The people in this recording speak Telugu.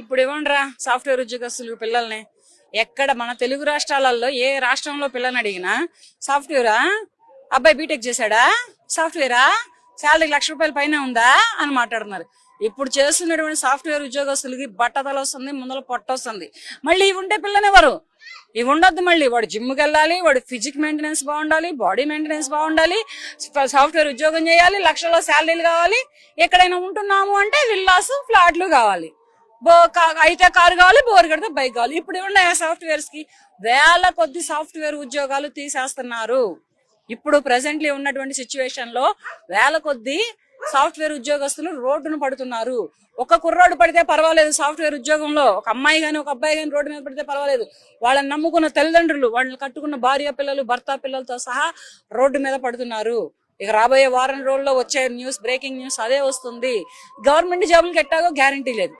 ఇప్పుడు ఇవ్వండిరా సాఫ్ట్వేర్ ఉద్యోగస్తులు పిల్లల్ని. ఎక్కడ మన తెలుగు రాష్ట్రాలలో ఏ రాష్ట్రంలో పిల్లని అడిగినా సాఫ్ట్వేరా, అబ్బాయి బీటెక్ చేశాడా, సాఫ్ట్వేరా, శాలరీ ₹1,00,000 పైన ఉందా అని మాట్లాడుతున్నారు. ఇప్పుడు చేస్తున్నటువంటి సాఫ్ట్వేర్ ఉద్యోగస్తులకి బట్టతల వస్తుంది, ముందర పొట్ట వస్తుంది. మళ్ళీ ఇవి ఉంటే పిల్లనివ్వరు. ఇవి ఉండొద్దు. మళ్ళీ వాడు జిమ్కి వెళ్ళాలి, వాడు ఫిజిక్ మెయింటెనెన్స్ బాగుండాలి, బాడీ మెయింటెనెన్స్ బాగుండాలి, సాఫ్ట్వేర్ ఉద్యోగం చేయాలి, లక్షల్లో శాలరీలు కావాలి, ఎక్కడైనా ఉంటున్నాము అంటే విల్లాస్ ఫ్లాట్లు కావాలి, అయితే కారు కావాలి, బోర్ కడితే బైక్ కావాలి. ఇప్పుడు ఉన్నాయి సాఫ్ట్వేర్స్ కి వేల కొద్ది సాఫ్ట్వేర్ ఉద్యోగాలు తీసేస్తున్నారు. ఇప్పుడు ప్రెసెంట్లీ ఉన్నటువంటి సిచ్యువేషన్ లో వేల కొద్ది సాఫ్ట్వేర్ ఉద్యోగస్తులు రోడ్డును పడుతున్నారు. ఒక కుర్రోడు పడితే పర్వాలేదు సాఫ్ట్వేర్ ఉద్యోగంలో, ఒక అమ్మాయి గాని ఒక అబ్బాయి గాని రోడ్డు మీద పడితే పర్వాలేదు, వాళ్ళని నమ్ముకున్న తల్లిదండ్రులు, వాళ్ళని కట్టుకున్న భార్య పిల్లలు, భర్త పిల్లలతో సహా రోడ్డు మీద పడుతున్నారు. ఇక రాబోయే వారం రోజుల్లో వచ్చే న్యూస్, బ్రేకింగ్ న్యూస్ అదే వస్తుంది. గవర్నమెంట్ జాబులకి ఎట్టాగో గ్యారంటీ లేదు.